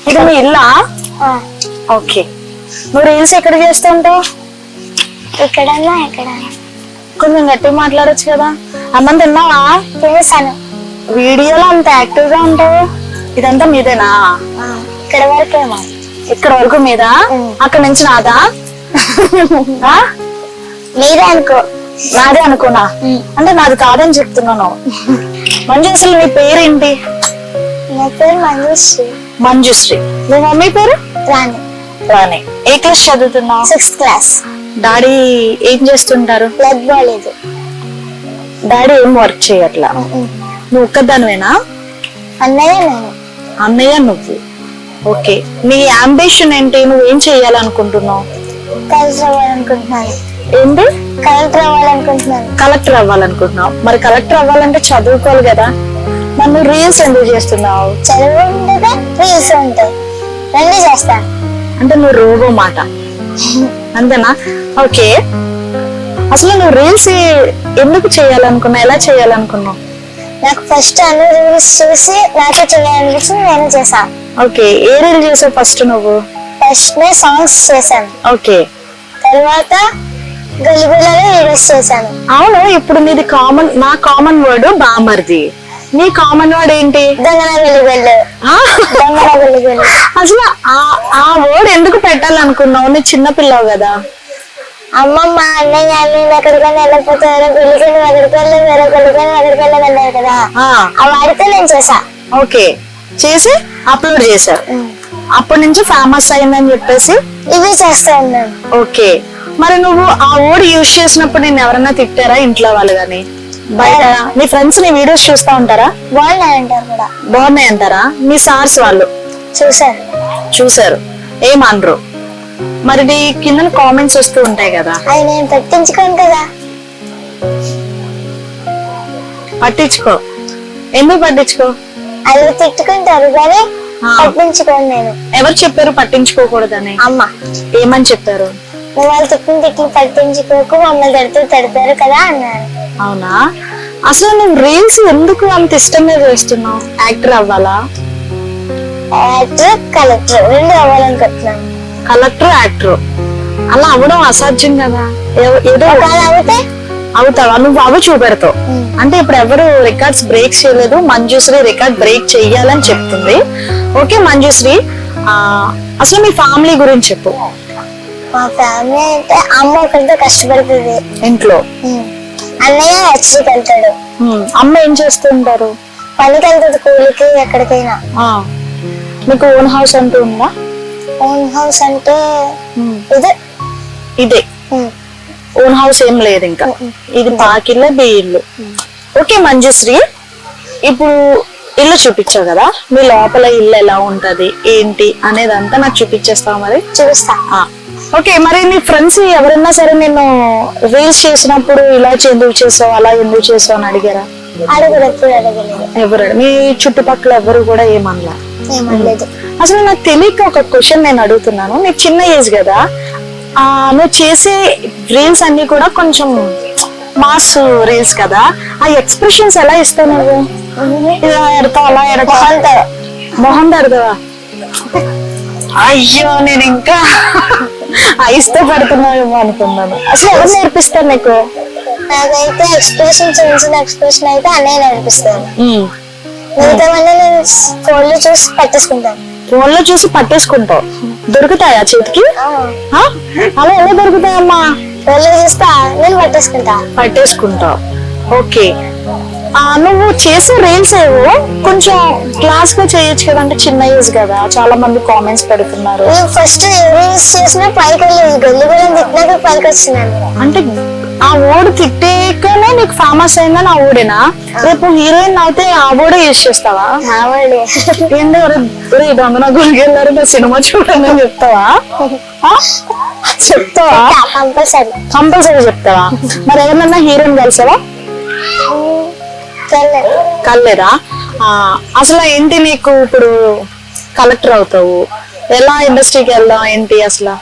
ఇది మీ ఇల్లా? ఓకే. నువ్వు రీల్స్ ఎక్కడ చేస్తూ ఉంటావు? ఎక్కడన్నా ఎక్కడన్నా. కొంచెం గట్టిగా మాట్లాడొచ్చు కదా. అన్నం తిన్నావా? తినేసాను. వీడియోలో అంత యాక్టివ్ గా ఉంటావు. ఇదంతా మీదేనా? ఇక్కడ వరకేమో. ఇక్కడ వరకు మీదా? అక్కడ నుంచి నాదా? మీరే అనుకో. నాదే అనుకోనా? అంటే నాది కాదని చెప్తున్నాను. మంజు, అసలు నీ పేరేంటి? నా పేరు మంజుశ్రీ. మంజుశ్రీ. మీ మమ్మీ పేరు? రాణి. రాణి. ఏ క్లాస్ చదువుతున్నావు? 6th class. డాడీ ఏం చేస్తుంటారు? బ్లడ్ బాలేదు. డాడీ ఏం వర్క్ చేయట్లా. నువ్వు ఒక్కదానివేనా? అన్నయ్య నేను. అన్నయ్య నువ్వు. ఓకే. నీ అంబిషన్ ఏంటి? నువ్వేం చెయ్యాలనుకుంటున్నావు? కలెక్టర్ అవ్వాలనుకుంటున్నాను. ఏంటి? కలెక్టర్ అవ్వాలనుకుంటున్నాను. కలెక్టర్ అవ్వాలనుకుంటున్నావు. మరి కలెక్టర్ అవ్వాలంటే చదువుకోవాలి కదా. నన్ను రీల్స్ ఎందుకు చేస్తున్నావు? చదువు ఉండగా రీల్స్ ఉంటాయి, రెండు చేస్తాను. అంటే నువ్వు రోబో మాట అంతేనా? ఓకే. అసలు నువ్వు రీల్స్ ఎందుకు చేయాలనుకున్నావు? ఎలా చేయాలనుకున్నావు? నాకు ఫస్ట్ అన్ని రీల్స్ చూసి నాకే చేయాలనిపించింది, నేను చేశాను. ఓకే. ఏ రీల్ చేసావు ఫస్ట్ నువ్వు? ఫస్ట్ నే సాంగ్స్ చేశాను. ఓకే. తర్వాత గలిబిలలో వీడియోస్ చేశాను. అవును. ఇప్పుడు నీది కామన్, నా కామన్ వర్డ్ బామర్ది. నీ కామన్ వర్డ్ ఏంటి? దొంగన గలిబిల్లు. దొంగన గలిబిల్లు. అసలు ఆ వర్డ్ ఎందుకు పెట్టాలనుకున్నావు? నీ చిన్న పిల్లవు కదా. అమ్మమ్మ అన్నయ్య అన్నయ్య ఎక్కడికైనా వెళ్ళకపోతే వేరే పెళ్ళికని ఎక్కడికి వెళ్ళి వేరే పెళ్ళికని ఎక్కడికి వెళ్ళి అన్నారు కదా, ఆ వాడితే నేను చేసా. ఓకే. చేసి అప్లోడ్ చేశారు. అప్పటి నుంచి ఫేమస్ అయిందని చెప్పేసి ఇవి చేస్తూ ఉన్నాను. ఓకే. మరి నువ్వు ఆ వర్డ్ యూజ్ చేసినప్పుడు నేను ఎవరన్నా తిట్టారా ఇంట్లో వాళ్ళు గాని బయట? నీ ఫ్రెండ్స్ నీ వీడియోస్ చూస్తా ఉంటారా? బాగున్నాయి అంటారు కూడా. బాగున్నాయి అంటారా? మీ సార్స్ వాళ్ళు చూసారు. చూసారు, ఏమనరు? మరి నీ కింద కామెంట్స్ వస్తూ ఉంటాయి కదా, అది నేను పట్టించుకోను కదా. పట్టించుకో. ఎందుకు పట్టించుకో? అది తిట్టుకుంటారు కానీ పట్టించుకోను నేను. ఎవరు చెప్పారు పట్టించుకోకూడదని? అమ్మ. ఏమని చెప్పారు? నువ్వు వాళ్ళు తిట్లు పట్టించుకోకు, మమ్మల్ని తిడతారు కదా అన్నారు. అవునా? అసలు నువ్వు రీల్స్ ఎందుకు అంత ఇష్టంగా చేస్తున్నావు? యాక్టర్ అవ్వాలా? యాక్టర్ కలెక్టర్ రెండు అవ్వాలనుకుంటున్నాను. కలెక్టర్ యాక్టర్ అలా అవ్వడం అసాధ్యం కదా. ఏదో అవుతే అవుతావా? నువ్వు అవి చూపెడతావు. అంటే ఇప్పుడు ఎవరు రికార్డ్స్ బ్రేక్ చేయలేదు, మంజుశ్రీ రికార్డ్ బ్రేక్ చెయ్యాలని చెప్తుంది. ఓకే మంజుశ్రీ, అసలు మీ ఫ్యామిలీ గురించి చెప్పు. మా ఫ్యామిలీ అంటే అమ్మ ఒకరితో కష్టపడుతుంది ఇంట్లో, అన్నయ్య హెచ్కి వెళ్తాడు. అమ్మ ఏం చేస్తుంటారు? పనికి వెళ్తాడు, కూలికి ఎక్కడికైనా. మీకు ఓన్ హౌస్ అంటూ ఉందా? ఓన్ హౌస్ అంటే ఇదే ఓన్ హౌస్ ఏం లేదు ఇంకా. ఇది పాకిళ్ళ బి ఇల్లు. ఓకే మంజుశ్రీ, ఇప్పుడు ఇల్లు చూపించావు కదా, మీ లోపల ఇల్లు ఎలా ఉంటది ఏంటి అనేదంతా నాకు చూపించేస్తావు? మరి చూపిస్తా. ఓకే. మరి నీ ఫ్రెండ్స్ ఎవరైనా సరే నేను రీల్స్ చేసినప్పుడు ఇలా ఎందుకు చేసావు, అలా ఎందుకు చేసావు అని అడిగారా? అడగలేదు. ఎవరు? మీ చుట్టుపక్కల ఎవరు కూడా ఏమనలా? ఏమనలేదు. అసలు నాకు తెలియక ఒక క్వశ్చన్ నేను అడుగుతున్నాను. నీకు చిన్న ఏజ్ కదా, నువ్వు చేసే రీల్స్ అన్ని కూడా కొంచెం మాస్ రీల్స్ కదా, ఆ ఎక్స్ప్రెషన్స్ ఎలా ఇస్తావు నువ్వు? ఇలా ఎడతావు, అలా ఎడతావు, మొహం పెడతావా? అయ్యో, నేను ఇంకా ఐస్తో పెడుతున్నావేమో అనుకున్నాను. అసలు ఎవరు నేర్పిస్తారు నీకు? నాకైతే ఎక్స్ప్రెషన్ చిన్న ఎక్స్ప్రెషన్ అయితే అన్నయ్య నేర్పిస్తాను. మిగతా నేను ఫోన్లో చూసి పట్టేసుకుంటాను. ఫోన్లో చూసి పట్టేసుకుంటావు? దొరుకుతాయా చేతికి? అలా ఎలా దొరుకుతాయమ్మా? ఫోన్లో చూస్తా నేను పట్టేసుకుంటావు. ఓకే. నువ్వు చేసే రీల్స్ ఏవో కొంచెం క్లాస్ గా చేయొచ్చు కదా, అంటే చిన్న ఏజ్ కదా, చాలా మంది కామెంట్స్ పెడుతున్నారు. ఫస్ట్ రీల్స్ చేసిన పైకి వెళ్ళి గల్లి కూడా తిట్టినాక పైకి వచ్చినాను. అంటే ఆ ఓడి తిట్టేకనే నీకు ఫేమస్ అయిందని ఆ ఓడేనా? రేపు హీరోయిన్ అయితే ఆ ఓడే యూజ్ చేస్తావా? ఏంటి దొంగన గురికి వెళ్ళారు నా సినిమా చూడండి అని చెప్తావా? చెప్తావా? కంపల్సరీ చెప్తావా? మరి ఎవరినన్నా హీరోయిన్ కలిసావా? కల్లేరా? అసలు ఏంటి నీకు ఇప్పుడు కలెక్టర్ అవుతావు, ఎలా ఇండస్ట్రీకి వెళ్దాం ఏంటి? అసలు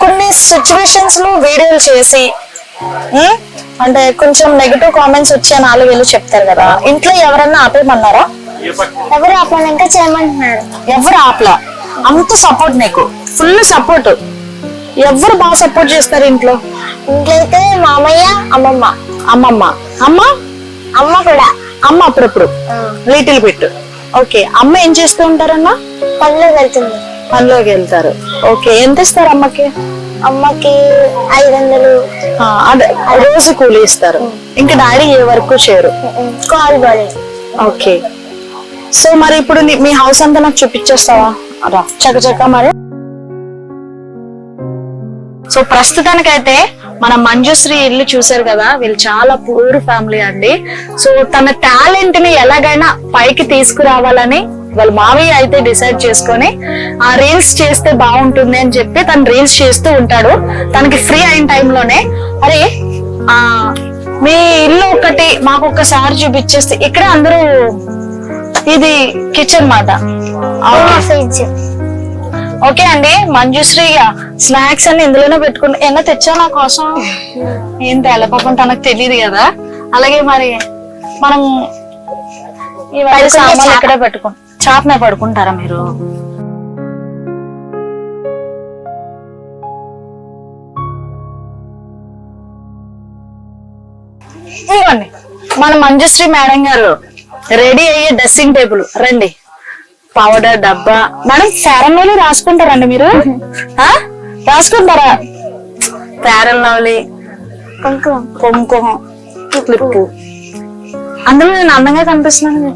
కొన్ని సిచ్యువేషన్స్ లో వీడియోలు చేసి అంటే కొంచెం నెగటివ్ కామెంట్స్ వచ్చే 4 వేలు చెప్తారు కదా, ఇంట్లో ఎవరన్నా ఆపేమన్నారా? ఎవరు అప్పుడు ఇంకా చేయమంటున్నారు. ఎవరు ఆపలా, అంత సపోర్ట్ నీకు, ఫుల్ సపోర్ట్. ఎవరు బాగా సపోర్ట్ చేస్తారు ఇంట్లో? ఇంట్లో అయితే మామయ్య, అమ్మమ్మ. అమ్మమ్మ. అమ్మ అమ్మ కూడా. అమ్మ అప్పుడప్పుడు లిటిల్ బిట్. ఓకే, అమ్మ ఏం చేస్తూ ఉంటారన్నా? పనిలోకి వెళ్తుంది. పనిలోకి వెళ్తారు. ఓకే, ఎంత ఇస్తారు అమ్మకి? అమ్మకి 500. అదే రోజు కూలి ఇస్తారు. ఇంకా డాడీ ఏ వర్క్ చేయరు. Call ball. ఓకే, సో మరి ఇప్పుడు మీ హౌస్ అంతా నాకు చూపించేస్తావా? రా చకచక మరి. సో ప్రస్తుతానికైతే మన మంజుశ్రీ ఇల్లు చూసారు కదా, వీళ్ళు చాలా పూర్ ఫ్యామిలీ అండి. సో తన టాలెంట్ ని ఎలాగైనా పైకి తీసుకురావాలని వాళ్ళ మావయ్య అయితే డిసైడ్ చేసుకొని ఆ రీల్స్ చేస్తే బాగుంటుంది అని చెప్పి తను రీల్స్ చేస్తూ ఉంటాడు. తనకి ఫ్రీ అయిన టైంలోనే అరే మీ ఇల్లు ఒకటి మాకు ఒక్కసారి చూపించేస్తే. ఇక్కడ అందరూ ఇది కిచెన్ మాట. ఫ్రిడ్జ్. ఓకే అండి, మంజుశ్రీ స్నాక్స్ అన్ని ఇందులోనే పెట్టుకుని ఎన్న తెచ్చా నా కోసం. ఏం తేల పాపం తనకు తెలియదు కదా. అలాగే మరి మనం ఇవన్నీ సామాన్లు ఇక్కడే పెట్టుకుంటాం. చాప్ మీద పడుకుంటారా మీరు? ఇవ్వండి, మన మంజుశ్రీ మేడం గారు రెడీ అయ్యే డ్రెస్సింగ్ టేబుల్. రండి, పౌడర్ డబ్బా. మేడం ఫేరన్ లవ్లీ రాసుకుంటారండి మీరు? రాసుకుంటారా? ఫేరన్ లవ్లీ, కుంకుమ, క్లిప్పు. అందులో నేను అందంగా కనిపిస్తున్నాను.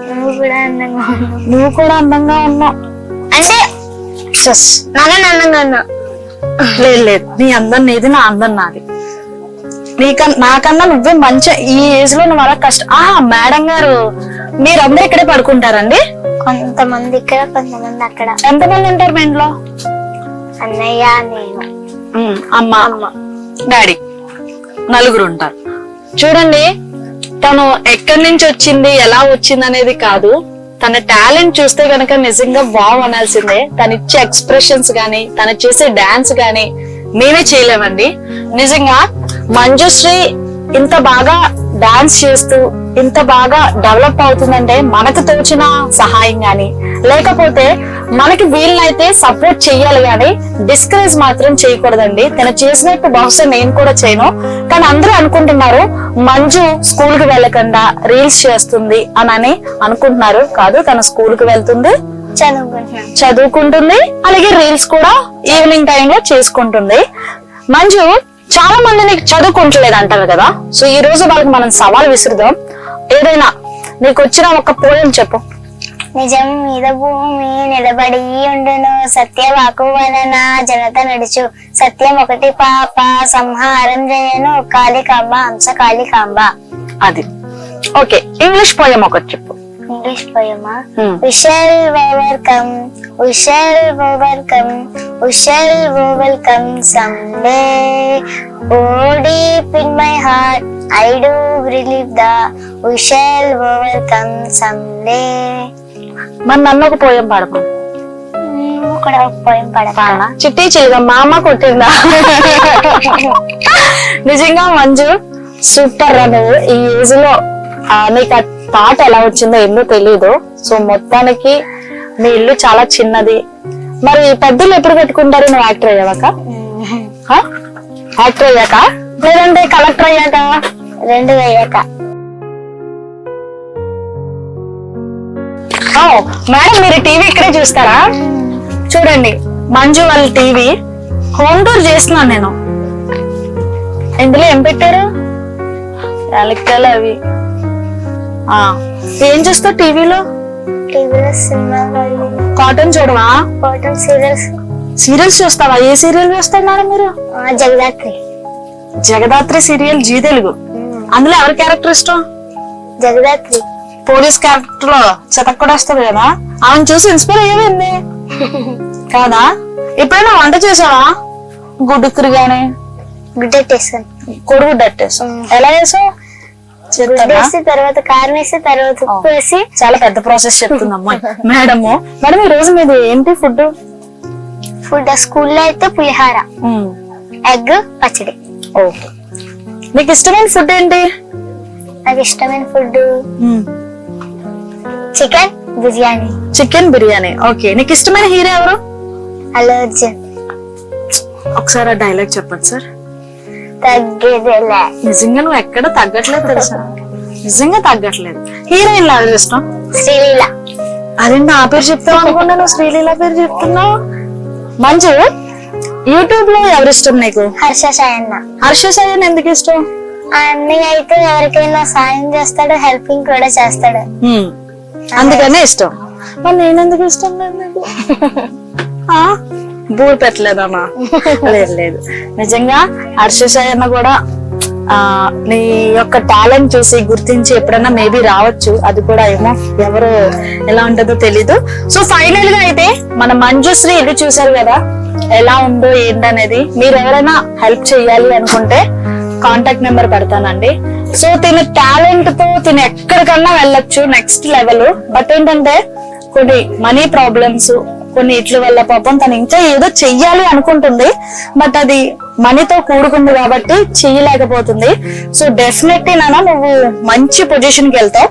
నువ్వు కూడా అందంగా ఉన్నావు. నువ్వు కూడా అందంగా ఉన్నావు అంటే నాకన్నా అందంగా ఉన్నావు. లేదు లేదు, నీ అందం నీది, నా అందం నాది. నాకన్నా నువ్వే మంచి. ఈ ఏజ్ లో నువ్వు అలా కష్టం. మేడం గారు మీరందరూ ఇక్కడే పడుకుంటారండి? కొంతమంది ఇక్కడ, కొంతమంది అక్కడ. ఎంతమంది ఉంటారు మీ ఇంట్లో? అన్నయ్య, నేను, అమ్మ, డాడీ, నలుగురు ఉంటారు. చూడండి, తను ఎక్కడి నుంచి వచ్చింది, ఎలా వచ్చింది అనేది కాదు, తన టాలెంట్ చూస్తే గనక నిజంగా వావ్ అనాల్సిందే. తను ఇచ్చే ఎక్స్ప్రెషన్స్ గానీ, తను చేసే డాన్స్ గానీ మేమే చేయలేమండి. నిజంగా మంజుశ్రీ ఇంత బాగా డాన్స్ చేస్తూ ఇంత బాగా డెవలప్ అవుతుందంటే మనకు తోచిన సహాయం గాని, లేకపోతే మనకి వీళ్ళనైతే సపోర్ట్ చెయ్యాలి గాని డిస్కరేజ్ మాత్రం చేయకూడదండి. తను చేసినట్టు బహుశా నేను కూడా చేయను. కానీ అందరూ అనుకుంటున్నారు మంజు స్కూల్ కి వెళ్ళకుండా రీల్స్ చేస్తుంది అని అనుకుంటున్నారు. కాదు, తను స్కూల్ కి వెళ్తుంది, చదువుకుంటుంది, అలాగే రీల్స్ కూడా ఈవినింగ్ టైంలో చేసుకుంటుంది. మంజు చాలా మందిని చదువుకుంటలేదు అంటారు కదా. సో ఈ రోజు వాళ్ళకి మనం సవాల్ విసురుదాం. ఏదైనా నీకు వచ్చిన ఒక పోయం చెప్పు. నిజం మీద భూమి నిలబడి ఉండును, సత్యవాకు వలన జనత నడుచు, సత్యం ఒకటి పాప సంహారం చేయను, కాళికాంబ హంస కాళికాంబ. అది ఓకే. ఇంగ్లీష్ పోయం ఒకటి చెప్పు. English poem. We shall overcome, we shall overcome, we shall overcome someday. Oh, deep in my heart, I do believe that we shall overcome someday. మరి నన్ను ఒక పోయం పాడకు. ఇక్కడ ఒక పోయం పాడనా? చిట్టి చిలుగా మా అమ్మ కొట్టిందా? నిజంగా మంజు సూపర్ రా నువ్వు. ఈ ఏజ్ లో నీకు ఆ థాట్ ఎలా వచ్చిందో ఎన్నో తెలీదు. సో మొత్తానికి మీ ఇల్లు చాలా చిన్నది. మరి పెద్దలు ఎప్పుడు పెట్టుకుంటారు? నువ్వు యాక్టర్ అయ్యాక? యాక్టర్ అయ్యాక లేదంటే కలెక్టర్ అయ్యాక? రెండు అయ్యాక. మేడం మీరు టీవీ ఇక్కడే చూస్తారా? చూడండి, మంజు వాళ్ళ టీవీ హోమ్ టూర్ చేస్తున్నాను నేను. ఇందులో ఏం పెట్టారు? యాలక్కాయలు అవి. ఏం చూస్తావు టీవీలో? టీవీలో సినిమాలు, కాటన్ చూడవా? Cotton serials. సీరియల్స్ చూస్తావా? ఏ సీరియల్ చూస్తారు మేడం మీరు? జగదాత్రి. Jagadhatri serial Zee Telugu. అందులో ఎవరి క్యారెక్టర్ ఇష్టం? జగదాత్రి. పోలీస్ క్యారెక్టర్ లో చెతక్ కూడా వస్తుంది కదా, ఆమెను చూసి ఇన్స్పైర్ అయ్యేది కాదా? ఎప్పుడైనా వంట చేసావా? గుడ్డుకురు గానీ గుడ్డెట్టేసాను. కొడుగుడ్డు అట్టేసావు. ఎలా చేసావు? తర్వాత కారం వేసి, తర్వాత ఉప్పు వేసి. చాలా పెద్ద ప్రాసెస్ చెప్తుందమ్మా మేడం. మేడం ఈ రోజు మీది ఏంటి ఫుడ్? ఫుడ్ స్కూల్లో అయితే పులిహార, ఎగ్ పచ్చడి. ఓకే. నీకు ఇష్టమైన ఫుడ్ ఏంటి? నాకు ఇష్టమైన food chicken biryani. Chicken biryani. Okay, నీకు ఇష్టమైన హీరో ఎవరు? అల్లు అర్జున్. ఒకసారి ఆ డైలాగ్ చెప్పండి సార్. తగ్గేదేలే. నిజంగా నువ్వు ఎక్కడ తగ్గట్లేదు తెలుసా, నిజంగా తగ్గట్లేదు. హీరోయిన్ ఎవరు ఇష్టం? శ్రీలీల. అదేంటి ఆ పేరు చెప్తావు అనుకున్నా, నువ్వు శ్రీలీల పేరు చెప్తున్నావు. మంజు, యూట్యూబ్ లో ఎవరు ఇష్టం నీకు? హర్ష సాయన్న. హర్ష సాయన్ ఎందుకు ఇష్టం? అన్ని అయితే ఎవరికైనా సాయం చేస్తాడు, హెల్పింగ్ కూడా చేస్తాడు. అందుకనే ఇష్టం. మరి నేనెందుకు ఇష్టం లేదు నీకు? బూర్ పెట్టలేదమ్మా. లేదు లేదు, నిజంగా హర్ష సాయన్న కూడా నీ యొక్క టాలెంట్ చూసి గుర్తించి ఎప్పుడన్నా మేబీ రావచ్చు. అది కూడా ఏమో, ఎవరు ఎలా ఉంటుందో తెలీదు. సో ఫైనల్ గా అయితే మన మంజుశ్రీ ఇల్లు చూసారు కదా, ఎలా ఉందో ఏంటనేది. మీరు ఎవరైనా హెల్ప్ చేయాలి అనుకుంటే కాంటాక్ట్ నెంబర్ పెడతానండి. సో తిన టాలెంట్ తో తిన ఎక్కడికన్నా వెళ్ళొచ్చు, నెక్స్ట్ లెవెల్. బట్ ఏంటంటే కొన్ని మనీ ప్రాబ్లమ్స్, కొన్ని ఇట్ల వల్ల పాపం తను ఇంకా ఏదో చెయ్యాలి అనుకుంటుంది, బట్ అది మనీతో కూడుకుంది కాబట్టి చెయ్యలేకపోతుంది. సో డెఫినెట్లీ నాన్న నువ్వు మంచి పొజిషన్ కి వెళ్తావు.